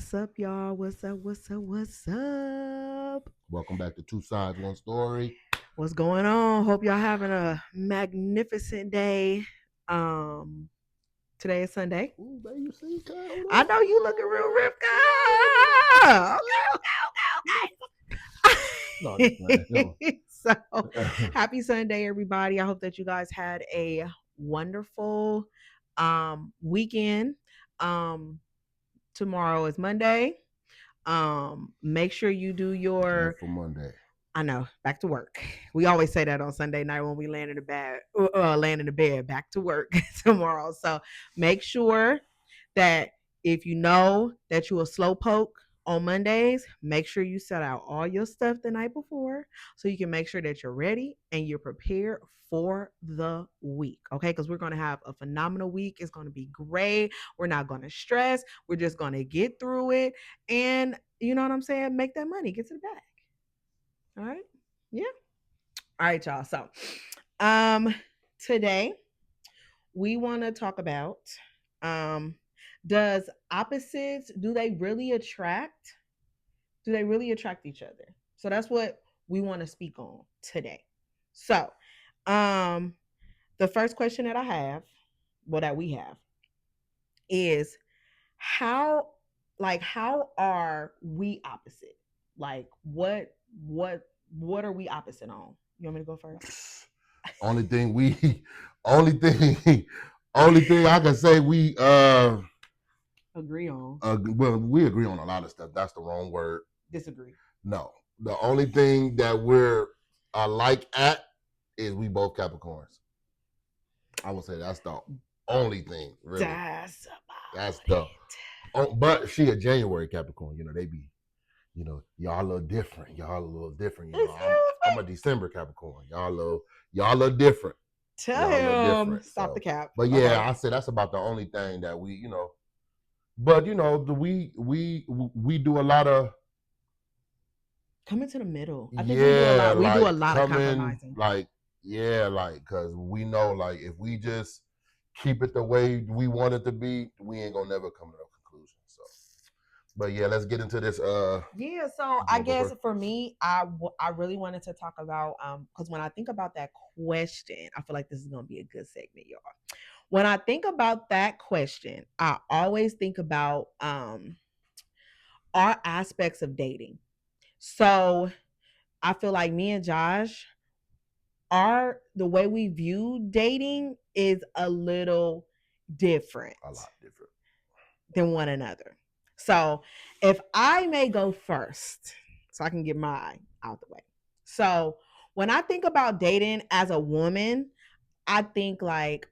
What's up, y'all? What's up? What's up? What's up? Welcome back to Two Sides, One Story. What's going on? Hope y'all having a magnificent day. Um, Today is Sunday. Ooh, baby, you see, hold I on. know you looking real ripped. No, just playing. No. So, happy Sunday, everybody. I hope that you guys had a wonderful weekend. Um, Tomorrow is Monday. Make sure you do your For Monday. I know, back to work. We always say that on Sunday night when we land in the bed, back to work tomorrow. So make sure that if you know that you a slow poke on Mondays, make sure you set out all your stuff the night before so you can make sure that you're ready and you're prepared for the week. Okay, because we're going to have a phenomenal week. It's going to be great. We're not going to stress. We're just going to get through it. And you know what I'm saying? Make that money, get to the bag. All right. Yeah. All right, y'all. So, um, today we want to talk about um, does opposites do they really attract? Do they really attract each other? So that's what we want to speak on today. So, um, the first question that I have, well, that we have, is how, how are we opposite? Like, what are we opposite on? You want me to go first? Only thing we, only thing, only thing I can say we Agree on. well, we agree on a lot of stuff. That's the wrong word. Disagree. No, the only thing that we're alike at is we both Capricorns. I would say that's the only thing, really. That's the. Oh, but she a January Capricorn. You know they be. You know y'all a little different. Y'all a little different. You know I'm a December Capricorn. Y'all a little different. Tell him stop the cap. But yeah, I said that's about the only thing that we But we do a lot of come into the middle. I think we do a lot. We do a lot of compromising. Because we know if we just keep it the way we want it to be, we ain't gonna never come to no conclusion. So, but yeah, let's get into this. Yeah, so I guess for me, I really wanted to talk about because when I think about that question, I feel like this is gonna be a good segment, y'all. When I think about that question, I always think about our aspects of dating. So I feel like me and Josh, the way we view dating is a little different. A lot different than one another. So if I may go first, so I can get mine out the way. So when I think about dating as a woman, I think like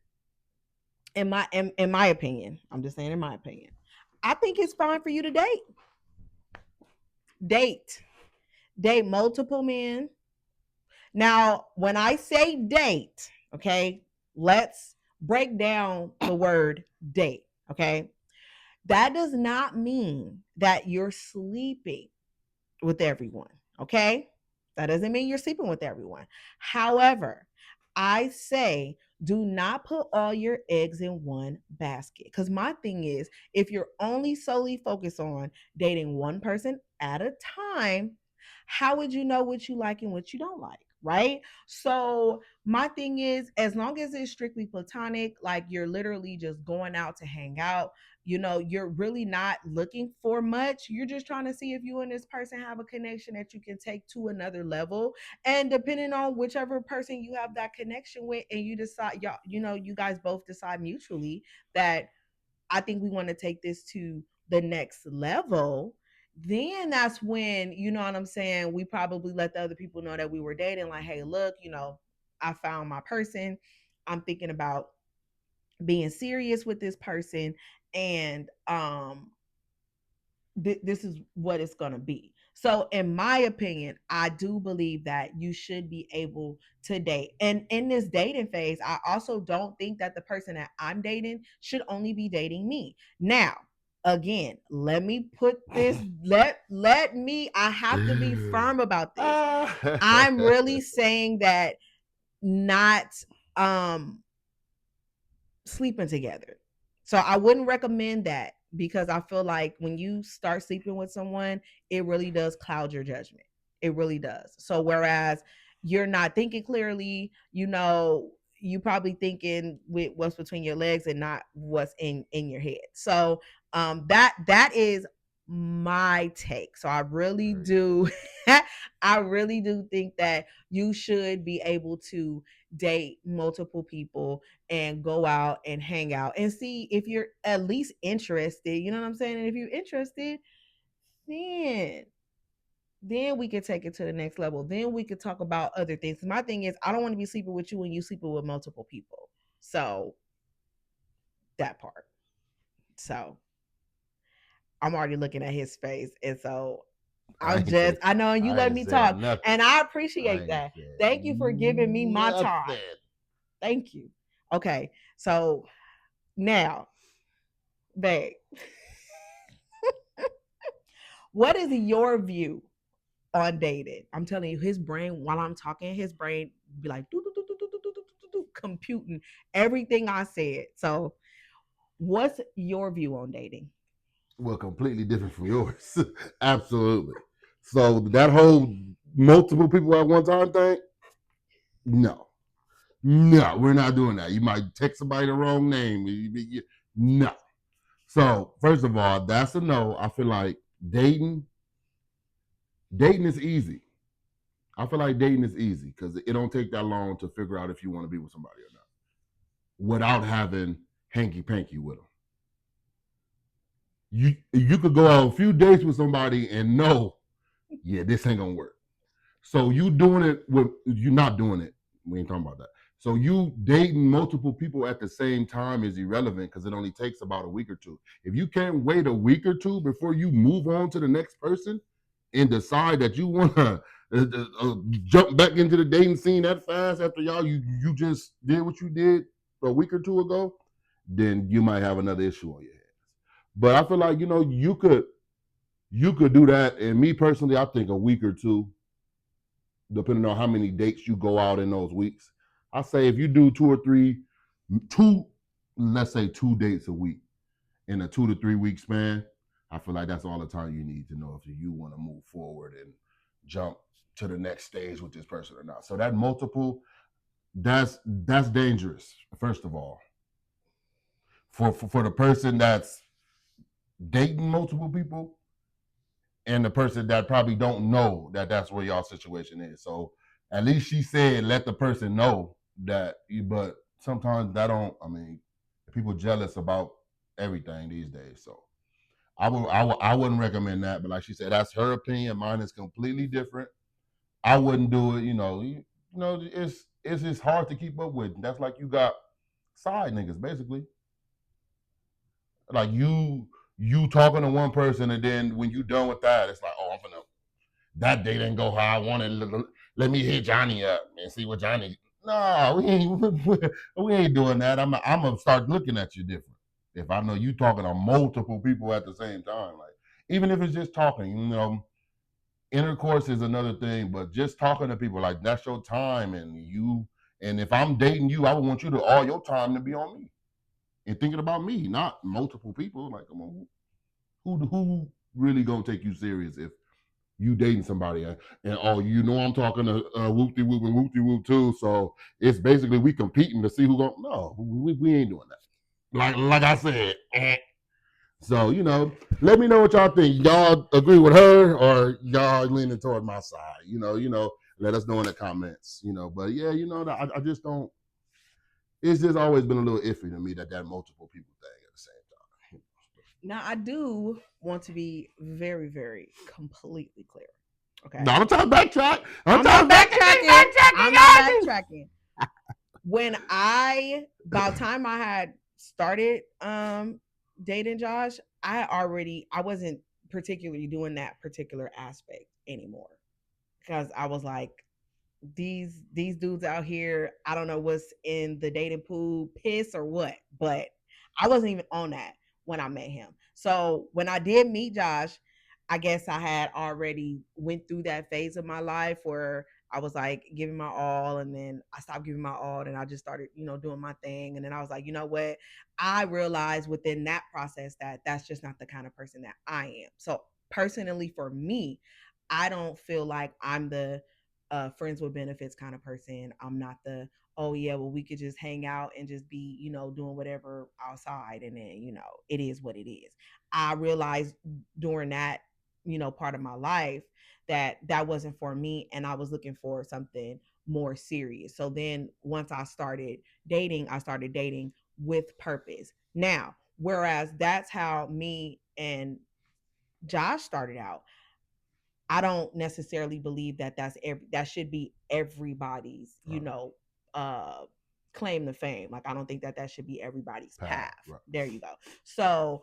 in my opinion, I'm just saying in my opinion, I think it's fine for you to date, date multiple men. Now, when I say date, okay, let's break down the word date, okay? That does not mean that you're sleeping with everyone, okay? That doesn't mean you're sleeping with everyone. However, I say do not put all your eggs in one basket. Because my thing is, if you're only solely focused on dating one person at a time, how would you know what you like and what you don't like? Right. So, my thing is, as long as it's strictly platonic, like you're literally just going out to hang out, you're really not looking for much. You're just trying to see if you and this person have a connection that you can take to another level. And depending on whichever person you have that connection with, and you decide, y'all, you guys both decide mutually that I think we want to take this to the next level. Then that's when, you know what I'm saying, we probably let the other people know that we were dating, like, hey, look, I found my person. I'm thinking about being serious with this person, and this is what it's going to be. So in my opinion, I do believe that you should be able to date. And in this dating phase, I also don't think that the person that I'm dating should only be dating me. Now, again, let me put this let me I have to be firm about this. I'm really saying that not sleeping together. So I wouldn't recommend that because I feel like when you start sleeping with someone, it really does cloud your judgment. It really does. So whereas you're not thinking clearly, you probably thinking with what's between your legs and not what's in your head. So that is my take. So I really Right. do I really do think that you should be able to date multiple people and go out and hang out and see if you're at least interested. You know what I'm saying? And if you're interested, then we could take it to the next level. Then we could talk about other things. My thing is, I don't want to be sleeping with you when you sleeping with multiple people. So that part. So I'm already looking at his face, and so I ain't say I know you I let ain't me said talk, nothing. and I I appreciate ain't that. said Thank you for giving me my time. nothing. Thank you. Okay, so now, babe, what is your view on dating? I'm telling you, his brain, while I'm talking, his brain be like computing everything I said. So, what's your view on dating? Well, completely different from yours. Absolutely. So that whole multiple people at one time thing, no. No, we're not doing that. You might text somebody the wrong name. No. So first of all, that's a no. I feel like dating, dating is easy. I feel like dating is easy because it don't take that long to figure out if you want to be with somebody or not without having hanky panky with them. You could go out a few dates with somebody and know, yeah, this ain't gonna work. So you doing it with you not doing it. We ain't talking about that. So you dating multiple people at the same time is irrelevant because it only takes about a week or two. If you can't wait a week or two before you move on to the next person and decide that you want to jump back into the dating scene that fast after you just did what you did a week or two ago, then you might have another issue on your hands. But I feel like you could do that. And me personally, I think a week or two, depending on how many dates you go out in those weeks. I say if you do two or three, two, let's say 2 dates a week in a 2 to 3 week span, I feel like that's all the time you need to know if you want to move forward and jump to the next stage with this person or not. So that multiple, that's dangerous. First of all, for the person that's dating multiple people, and the person that probably don't know that that's where y'all situation is. So at least she said let the person know that. But sometimes that don't. I mean, people jealous about everything these days. So I wouldn't recommend that. But like she said, that's her opinion. Mine is completely different. I wouldn't do it. It's just hard to keep up with. That's like you got side niggas basically. Like you talking to one person and then when you done with that, it's like, oh, I'm gonna that day didn't go how I wanted. Let me hit Johnny up and see what Johnny. No, we ain't doing that. I'm gonna start looking at you different if I know you talking to multiple people at the same time. Like even if it's just talking, intercourse is another thing, but just talking to people like that's your time and you. And if I'm dating you, I would want you to all your time to be on me and thinking about me, not multiple people. Like, come on, who really gonna take you serious if you dating somebody and oh I'm talking to whoopty whoop and whoopty whoop too, so it's basically we competing to see who going no we ain't doing that like I said so let me know what y'all think. Y'all agree with her or y'all leaning toward my side? Let us know in the comments. But yeah, I just don't. It's just always been a little iffy to me that multiple people thing at the same time. Now, I do want to be very, very completely clear. No, Okay. I'm trying to backtrack. I'm I'm trying not to backtracking. I'm not backtrack. backtracking. When by the time I had started dating Josh, I wasn't particularly doing that particular aspect anymore because I was like, these dudes out here, I don't know what's in the dating pool, piss or what, but I wasn't even on that when I met him. So when I did meet Josh, I guess I had already went through that phase of my life where I was like giving my all, and then I stopped giving my all, and I just started, doing my thing. And then I was like, you know what? I realized within that process that that's just not the kind of person that I am. So personally, for me, I don't feel like I'm the friends with benefits kind of person. I'm not the, oh yeah, well we could just hang out and just be, doing whatever outside, and then it is what it is. I realized during that, part of my life that that wasn't for me, and I was looking for something more serious. So then once I started dating with purpose. Now, whereas that's how me and Josh started out, I don't necessarily believe that that should be everybody's, Right. uh claim to fame. Like I don't think that that should be everybody's Path. path. Right. There you go. So,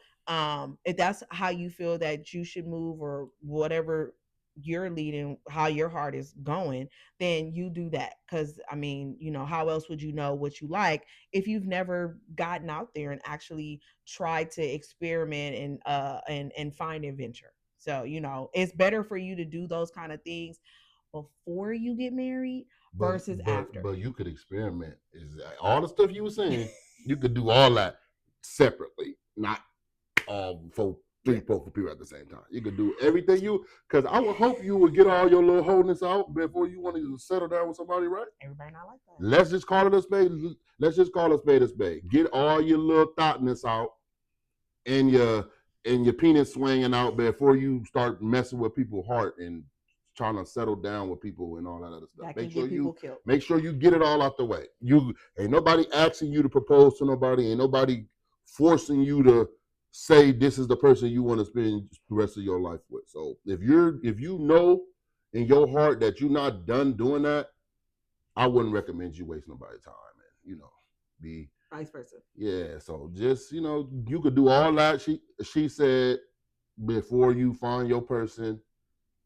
if that's how you feel that you should move, or whatever you're leading, how your heart is going, then you do that. Cuz I mean, how else would you know what you like if you've never gotten out there and actually tried to experiment and find adventure? So, it's better for you to do those kind of things before you get married But versus but after. but you could experiment. Is all the stuff you were saying? You could do all that separately, not all for Yeah. three, four people at the same time. You could do everything because I would hope you would get all your little wholeness out before you want to settle down with somebody, right? Everybody not like that. Let's just call it a spade. Let's just call a spade a spade. Get all your little thoughtness out and your penis swinging out before you start messing with people's heart and trying to settle down with people and all that other stuff. That can get people killed. Make sure you get it all out the way. You ain't nobody asking you to propose to nobody. Ain't nobody forcing you to say this is the person you want to spend the rest of your life with. So if you know in your heart that you're not done doing that, I wouldn't recommend you waste nobody's time and be Vice versa. yeah. So just you could do all that. She said before you find your person,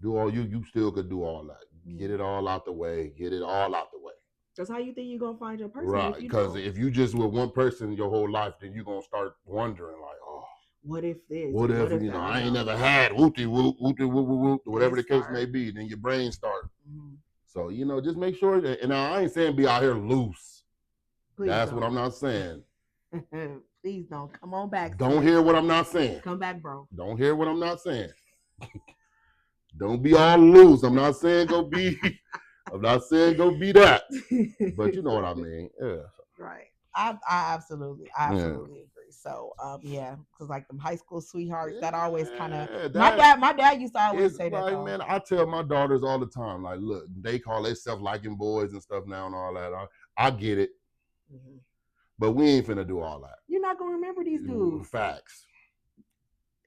do all you still could do all that. Get it all out the way. Get it all out the way. That's how you think you're gonna find your person Right. if you Because don't. if you just with one person your whole life, then you're gonna start wondering like, oh, What if this what and if what if that? I ain't never had whoopty whoop whoopty whoop whoop whoop, whatever the case may Start. be. Then your brain start. Mhm. So just make sure that. And now I ain't saying be out here loose. Please That's what don't. I'm not saying. Please don't. Come on back, Don't sis. hear what I'm not saying. Come back, bro. Don't hear what I'm not saying. Don't be all loose. I'm not saying go be. I'm not saying go be that. But you know what I mean. Yeah. Right. I Yeah. absolutely agree. So, yeah, because like them high school sweethearts, that always kind of Yeah, my that dad used to always is say that like, though. man, I tell my daughters all the time, like, look, they call themselves liking boys and stuff now and all that. I get it, but we ain't finna do all that. You're not gonna remember these dudes. Facts.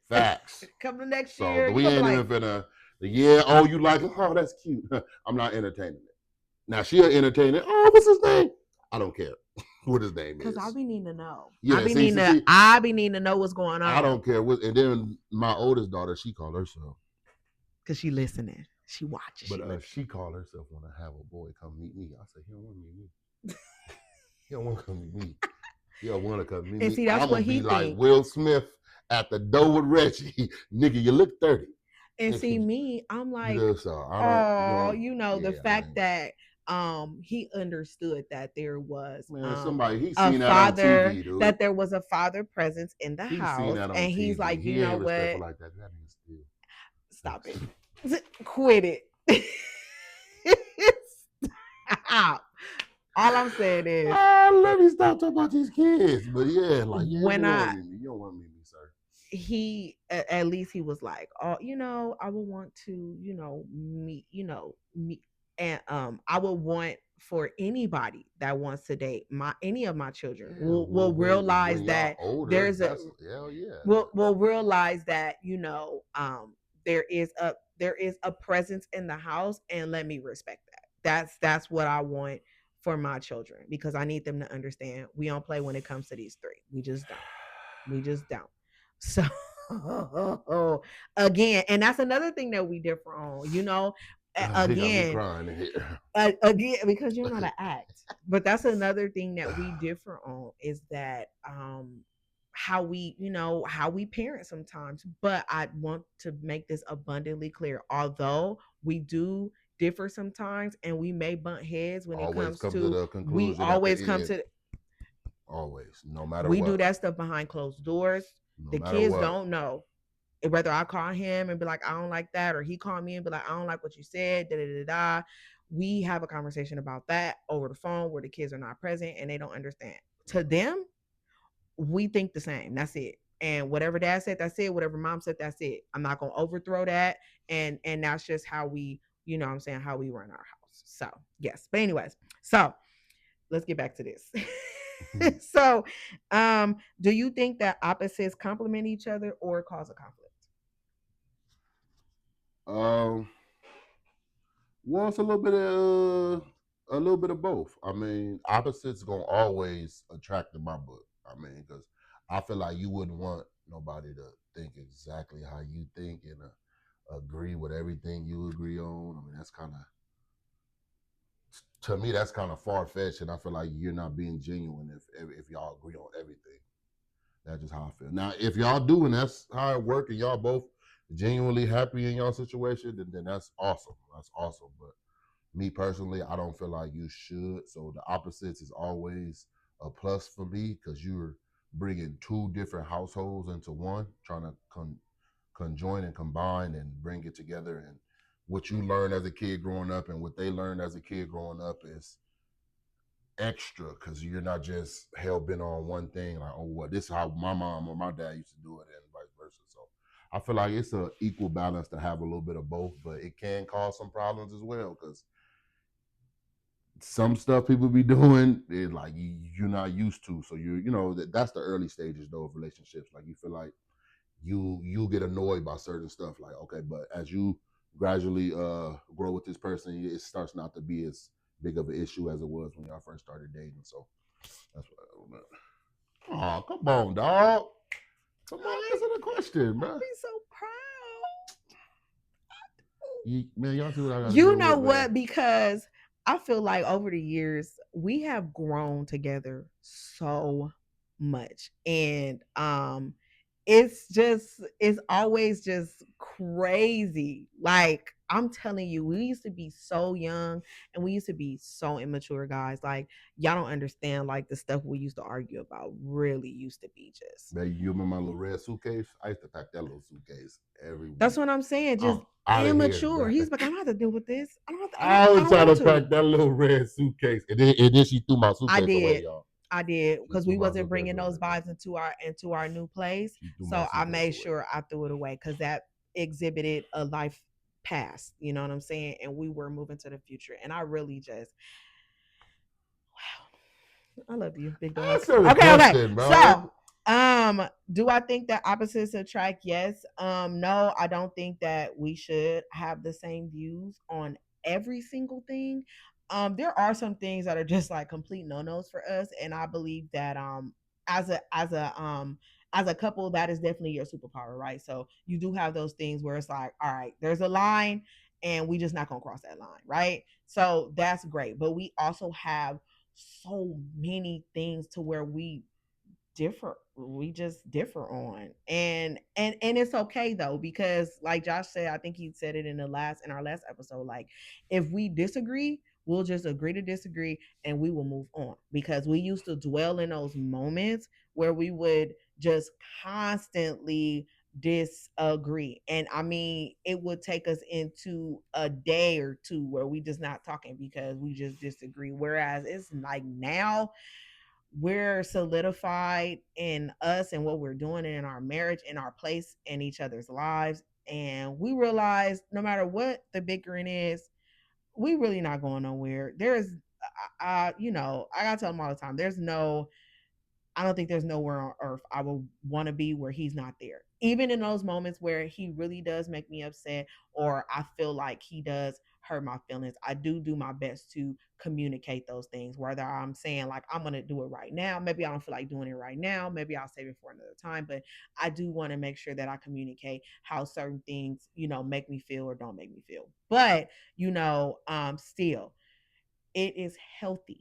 Facts. Come the next So year, you're we gonna be ain't like, even finna, yeah, oh, you like it? Oh, that's cute. I'm not entertaining it. Now she'll entertain it. Oh, what's his name? I don't care what his name because I is. be needing to know. Yeah, I be needing to know what's going I on. don't care what. And then my oldest daughter, she called herself, Because she listening. She watches. but she called herself want to have a boy come meet me. I said, he don't want to meet me. He don't want to come meet me. He don't want to come meet And me. see, that's I'm what gonna he be like think. Will Smith at the door with Reggie. Nigga, you look 30. And see me, I'm like, So I don't, oh, the yeah, fact that he understood that there was man, somebody he a seen that on father, TV, dude. that there was a father presence in the He seen house, that on and he's TV. like, you He know ain't respectful what? like that. That means still. Stop it. Quit it. Stop. All I'm saying is, Let me stop talking about these kids. But yeah, like, yeah, you when don't want to meet me. You don't want to meet me, sir. he at least he was like, oh, I would want to, meet, and I would want for anybody that wants to date any of my children Yeah, will realize when y'all that older, there's a that's hell yeah. will realize that there is a presence in the house, and let me respect that. That's what I want for my children, because I need them to understand we don't play when it comes to these three. We just don't. So again, and that's another thing that we differ on, He got me again, crying in here. again, because you know how to act. But that's another thing that we differ on, is that how we parent sometimes. But I want to make this abundantly clear. Although we do differ sometimes and we may butt heads when it Always comes come to to, the we conclusion at the always come end. to, Always, no matter we do what. that stuff behind closed doors. No The matter kids what. don't know. Whether I call him and be like, I don't like that, or he called me and be like, I don't like what you said, da da da da. We have a conversation about that over the phone where the kids are not present and they don't understand. To them, we think the same. That's it. And whatever dad said, that's it. Whatever mom said, that's it. I'm not gonna overthrow that. And that's just how we, you know what I'm saying, how we run our house. So yes. But anyways, so let's get back to this. So do you think that opposites complement each other or cause a conflict? um, well, it's a little bit of both. I mean, opposites gonna always attract in my book. I mean, because I feel like you wouldn't want nobody to think exactly how you think and agree with everything you agree on. I mean, that's kind of, to me, that's kind of far fetched, and I feel like you're not being genuine if y'all agree on everything. That's just how I feel. Now, if y'all do, and that's how it work, and y'all both genuinely happy in y'all situation, then that's awesome. That's awesome. But me personally, I don't feel like you should. So the opposites is always a plus for me because you're bringing two different households into one, trying to conjoin and combine and bring it together. And what you learn as a kid growing up and what they learned as a kid growing up is extra because you're not just hell bent on one thing. Like, oh, well, this is how my mom or my dad used to do it, and vice versa. So I feel like it's a equal balance to have a little bit of both, but it can cause some problems as well because some stuff people be doing is like you're not used to. So that's the early stages though of relationships. Like you feel like you get annoyed by certain stuff. Like okay, but as you gradually grow with this person, it starts not to be as big of an issue as it was when y'all first started dating. So that's what I. Oh, come on, dog. Come on, I answer the question, I'd bro. be so proud. Man, y'all see what I got to You deal know with, man. what? Because I feel like over the years we have grown together so much. And it's always just crazy. Like I'm telling you, we used to be so young and we used to be so immature, guys. Like y'all don't understand like the stuff we used to argue about really used to be just. Man, you remember my little red suitcase? I used to pack that little suitcase every That's week. what I'm saying. I'm Just out of here, immature. bro. He's like, I don't have to deal with this. I don't have to, I I was don't trying want to to. pack that little red suitcase, and then she threw my I suitcase away, did. y'all. I did She because threw we my wasn't suitcase bringing those away, bro. vibes into our new place. She threw my So I suitcase made away. sure I threw it away because that exhibited a life past. You know what I'm saying? And we were moving to the future. And I really just wow. I love you, big dog. Answer the Okay, okay. question, bro. So, do I think that opposites attract? Yes. No, I don't think that we should have the same views on every single thing. There are some things that are just like complete no-nos for us, and I believe that as a as a um as a couple, that is definitely your superpower, right? So you do have those things where it's like, all right, there's a line and we just not gonna cross that line, right? So that's great. But we also have so many things to where we just differ on, and it's okay though, because like Josh said, I think he said it in our last episode, like if we disagree, we'll just agree to disagree and we will move on, because we used to dwell in those moments where we would just constantly disagree, and I mean it would take us into a day or two where we just not talking because we just disagree, whereas it's like now we're solidified in us and what we're doing in our marriage, in our place in each other's lives, and we realize no matter what the bickering is, we really not going nowhere. There's I gotta tell them all the time, I don't think there's nowhere on earth I would want to be where he's not there. Even in those moments where he really does make me upset, or I feel like he does hurt my feelings, I do my best to communicate those things. Whether I'm saying like I'm gonna do it right now, maybe I don't feel like doing it right now, maybe I'll save it for another time. But I do want to make sure that I communicate how certain things, make me feel or don't make me feel. But still, it is healthy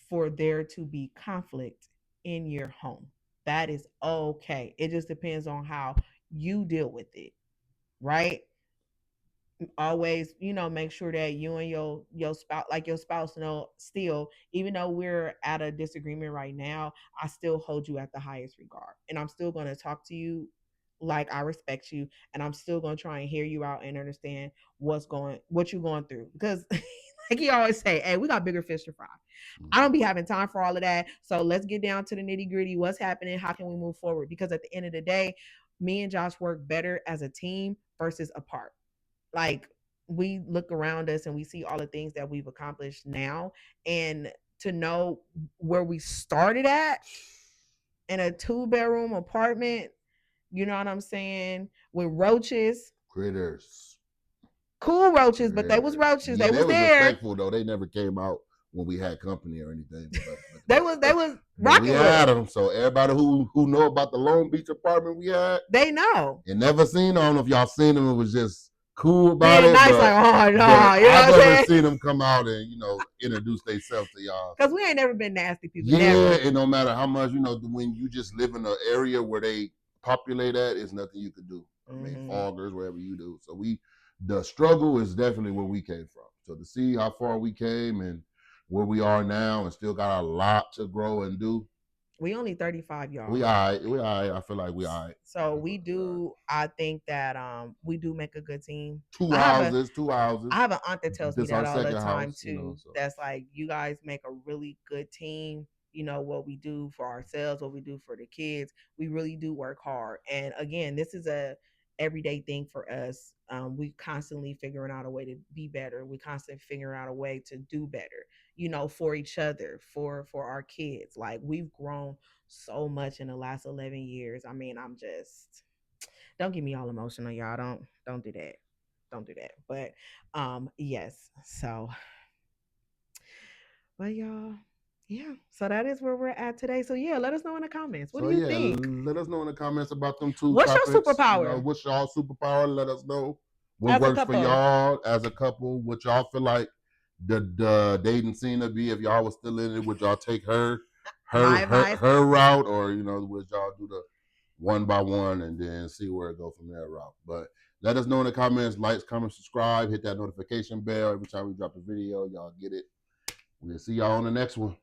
for there to be conflict in your home. That is okay. It just depends on how you deal with it, right? always, make sure that you and your spouse, like your spouse, know still, even though we're at a disagreement right now, I still hold you at the highest regard, and I'm still going to talk to you like I respect you, and I'm still going to try and hear you out and understand what you're going through, because like you always say, hey, we got bigger fish to fry. I don't be having time for all of that. So let's get down to the nitty gritty. What's happening? How can we move forward? Because at the end of the day, me and Josh work better as a team versus apart. Like, we look around us and we see all the things that we've accomplished now, and to know where we started at in a 2-bedroom apartment, you know what I'm saying, with roaches, Critters. cool roaches, but they was roaches, Yeah, they they was was there, respectful though. They never came out when we had company or anything. they was But we rocking with had us. them. So everybody who know about the Long Beach apartment we had They know. and never seen them. I don't know if y'all seen them. It was just cool about Being it. nice, like, oh no, But you know I what I'm never saying? seen them come out and introduce themselves to y'all. Because So we ain't never been nasty people, yeah, never. and no matter how much when you just live in an area where they populate at, it's nothing you could do. I mean, foggers, wherever you do. So the struggle is definitely where we came from. So to see how far we came and where we are now, and still got a lot to grow and do. We only 35, y'all. We all right. We all right. I feel like we all right. So we do. I think that we do make a good team. Two I have a houses. I have an aunt that tells me This that our all the second time house. too. So That's like, you guys make a really good team. You know what we do for ourselves, what we do for the kids. We really do work hard. And again, this is a everyday thing for us. We constantly figuring out a way to be better. We constantly figuring out a way to do better. For each other, for our kids. Like, we've grown so much in the last 11 years. I mean, I'm just, don't get me all emotional, y'all. Don't do that. Don't do that. But yes. So, but y'all, yeah. So that is where we're at today. So yeah, let us know in the comments. What do So you yeah, think? let us know in the comments about them two What's your topics. superpower What's y'all superpower? Let us know what as a works for couple? y'all as a couple. What y'all feel like the dating scene would be if y'all was still in it. Would y'all take My advice. her route, or would y'all do the one by one and then see where it go from there route? But let us know in the comments. Like, comment, subscribe, hit that notification bell every time we drop a video. Y'all get it. We'll see y'all on the next one.